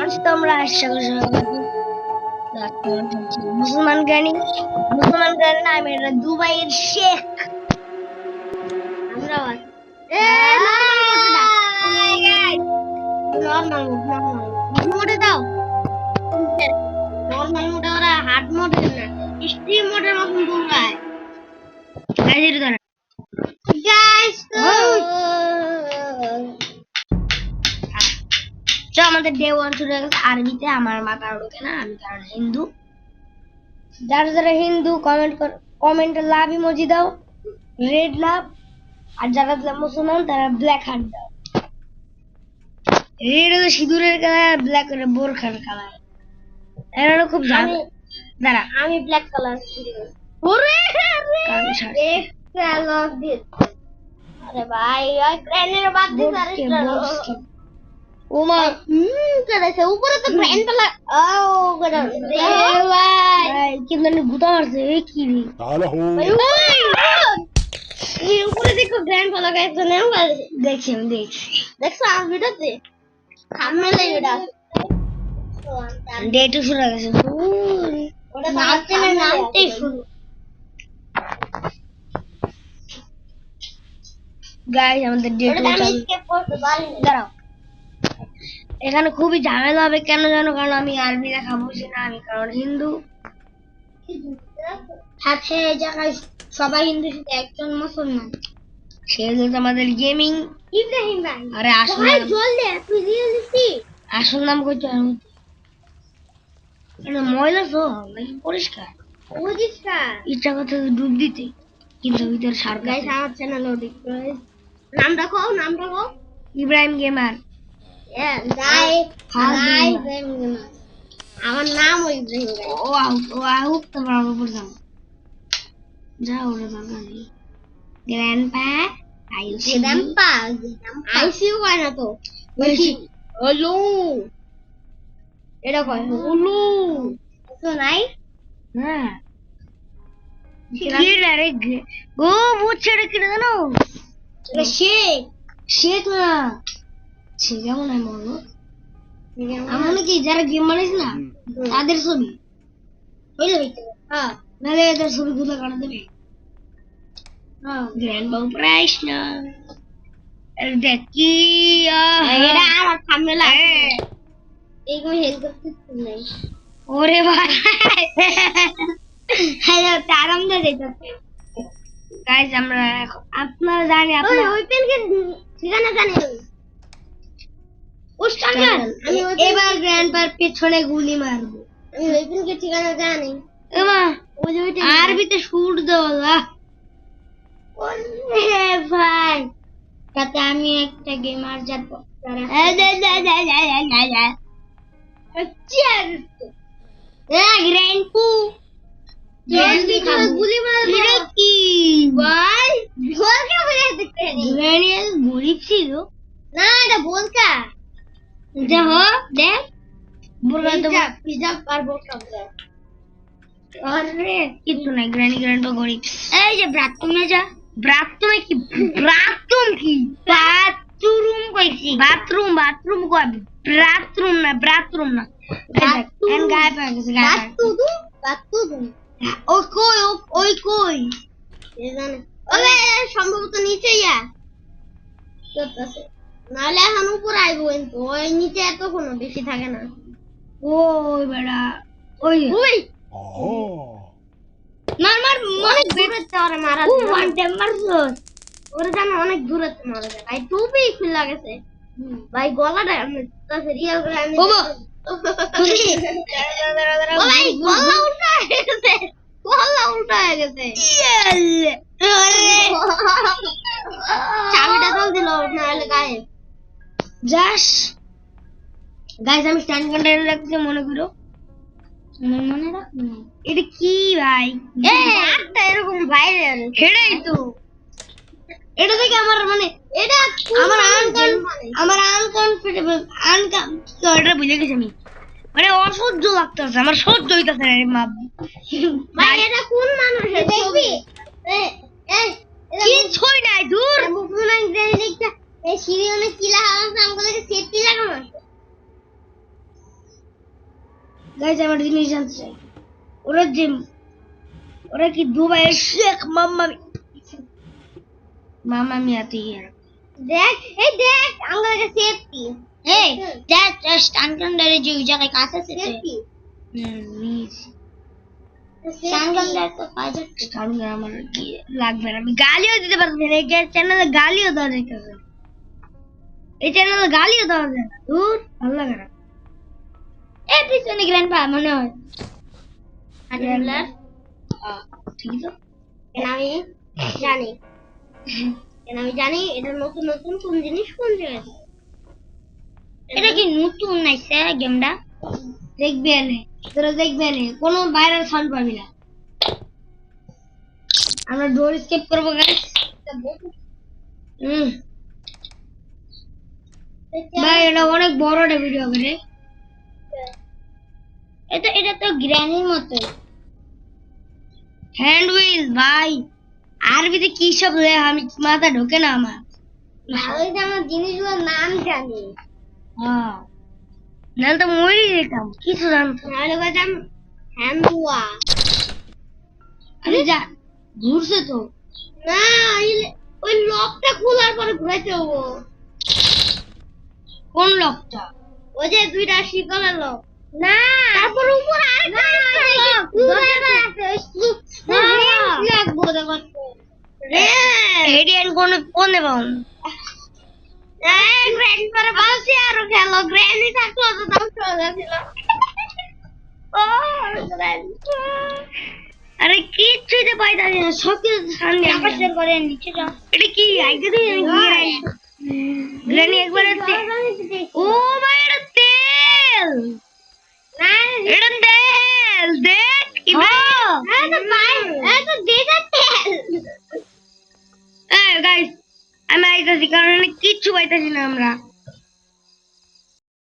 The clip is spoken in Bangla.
আছি তোমরা মুসলমান গ্রানি না আমি এটা দুবাইয়ের শেখ আমরা মোডে দাও নর্মাল মোডে ওরা হার্ড মোডে না স্ট্রিম মোডের মতন দৌড়ায় গাইস তো আমাদের ডে 1 শুরু হয়ে গেছে আরবিতে আমার মাথা ঢোকে না আমি কারণ হিন্দু যারা যারা হিন্দু কমেন্টে লাভ ইমোজি দাও রেড লাভ আর যারা মুসলমান তারা ব্ল্যাক হার্ট দাও রেড হলো সিঁদুরের কালার ব্ল্যাক হলো বোরখার কালার এরা খুব জানে দাঁড়া আমি ব্ল্যাক কালার ওরে লাভ দিস আরে ভাই ওই গ্রেনেড বাদ দিস আর ওমা করেছে উপরে তো গ্রেন পালা ও গড়া রে ভাই কিন্দানি গুতা মারছে এই কি রে তাহলে হো এই উপরে দেখো গ্রেন পালা গাইছে না দেখছি আমি দেখছো আর ভিডিওতে থাম্বনেলে এটা ডে 2 শুরু হয়ে গেছে ওটা নামতেই শুরু গাইস আমাদের ডে 2 আমি স্কেপ করতে পারি না দাঁড়াও এখানে খুবই ঝামেলা হবে কেন জানো কারণ আমি আরবি লেখা বুঝি না আমি কারণ হিন্দু সাথে জায়গায় সবাই হিন্দু শুধু একজন মুসলমান সেজন্য আমাদের গেমিং ইব্রাহিম ভাই আরে আসল নাম জলদি তুই রিয়েলিস্টি আসল নাম কইছো এটা ময়লা তো নাকি পরিষ্কার ইচ্ছা করতে ডুব দিতে কিন্তু ভিতর সার গাইস আমার চ্যানেল লোডিং নাম রাখো ইব্রাহিম গেমার আমার নাম ওই ইব্রাহিম তোমার উপর যাও যাও রে বাবা গ্র্যান্ডপা আইসিইউ হয় না তো হ্যালো এটা কয় হ্যালো তো নাই হ্যাঁ রে ও বুঝছে রে কি জানো শেখ না সে কেমন হয় বলো আমার কি যারা গেম বানাইছে না তাদের ছবি বুঝলে হ্যাঁ নাহলে এদের ছবি গুলো কাটা দেবে গ্র্যান্ড বাউ প্রাইস না দেখি এটা আমার সামনে লাগে এইগুলো হেল্প করতে নাই ওরে ভাই হ্যালো আরাম দে যাইতেছে গাইস আমরা আপনারা জানি আপনারা ওই পেনকে ঠিকানা জানি আমি এবার গ্র্যান্ডপার পেছনে গুলি মারবো আমি ওই পেনকে ঠিকানা জানি এমা ওই যে আরবিতে শুট দেওয়া ওরে ভাই তাতে আমি একটা গেমার যাব তারা গ্র্যান্ডপু গুলি মারবো কি ভাই ঢোলকা বলে দেখতে গ্র্যানিয়াল গরিব ছিল না এটা বোলকা যাও দেখ বোলকা তো হিজাব আর বোলকা আরে কিছু নাই গ্র্যান্ড গরিব এই যে ব্রাতুমে যা ব্রাতুমে কি ব্রাতুম কি বাথরুম কইছি বাথরুম কই ব্রাতুম না এন গায় পা গেছে বাথরুম ওই কই এ জানে ওরে সম্ভবত নিচে ইয়া নালে এখন উপরে আইবো কিন্তু ওই নিচে এত কোনো বেশি থাকে না ওই বেড়া ওই মার অনেক দূরে তোরে মারা ওয়ান টাইম মারছো ওরে জানো অনেক দূরে মারা যায় ভাই টুপি খুলে গেছে ভাই গলাটা আমি তাতে রিয়েল করে আমি ও ভাই গলা উল্টা হয়ে গেছে চাবিটা তো দিল নাহলে গায়ে যাস গাইস আমি স্ট্যান্ড কন্টেইনার রাখতে মনে করো মনে রাখো এটা কি ভাই একটা এরকম ভাইরাল হেডাই তো এটা দেখে আমার মানে এটা আমার আনকমফর্টেবল এটা বুঝে গেছি আমি মানে অসহ্য লাগতেছে আমার সহ্য হইতাছে না রে মা ভাই এটা কোন মানুষ দেখবি কি ছই নাই দূর মুসলমান দেখতে এই সিরিয়ালে কি লাগানো আছে আমাদেরকে সেফটি লাগানো আছে গাইস আমার জিনিস জানতে চাই ওরা যে ওরা কি দুবাইয়ের শেখ মামা মিয়াতে দেখ এই দেখ আমাদের সেফটি এই দেখ স্ট্যান্ডার্ডে যে জায়গায় কাজ আছে সেফটি মিস স্ট্যান্ডার্ড তো পাঁচ স্ট্যান্ডার্ড আমার কি লাগবে না আমি গালিও দিতে পারবো না এই চ্যানেলে গালিও দেওয়া যাইতেছে এই চ্যানেলে গালিও দেওয়া যায় না দূর ভালো লাগে না এই পিছনে গ্র্যান্ডপা মনে হয় গ্র্যান্ডলার ঠিক তো আমি জানি আমি জানি এটা নতুন নতুন কোন জিনিস কোন জায়গায় এটা কি নতুন নাইছে গেমটা দেখবে না তোরা দেখবে না কোনো ভাইরাল সাউন্ড পাবি না আমরা ডোর স্কেপ করবো গাইস ভাই এটা অনেক বড় একটা ভিডিও হবে রে এটা তো গ্র্যানির মতো হ্যান্ড হুইল ভাই আরবিতে কি সব লেখা আমি মাথা ঢোকে না আমার ভালোই তো আমার জিনিসগুলোর নাম জানি হ্যাঁ নাহলে তো মরে যেতাম কিছু জানতাম নাহলে বলতাম হ্যান্ডওয়া আরে যা ঘুরছে তো না ওই লকটা খোলার পরে ঘুরাইতে হবো কোন লকটা ওই যে দুইটা শিকলের লক না তারপর উপর আরেকটা লাগবো দেখো রেডিয়ান কোনে পাবো গ্র্যান্ড পরে বলছি আরো খেলো গ্র্যান্ডই থাকলো তো দাম চলে ছিল ও আরে কিচ্ছুই তো পাইতাছি না সব কিছু সামনে আকাশের করে নিচে যাও এটা কি আইতে দিই গ্র্যান্ডি একবার ও ভাই এটা তেল না এটা তেল দেখ এটা ভাই এটা দেখা তেল গাইস আমি আইতাছি কারণ কিচ্ছু পাইতাছি না আমরা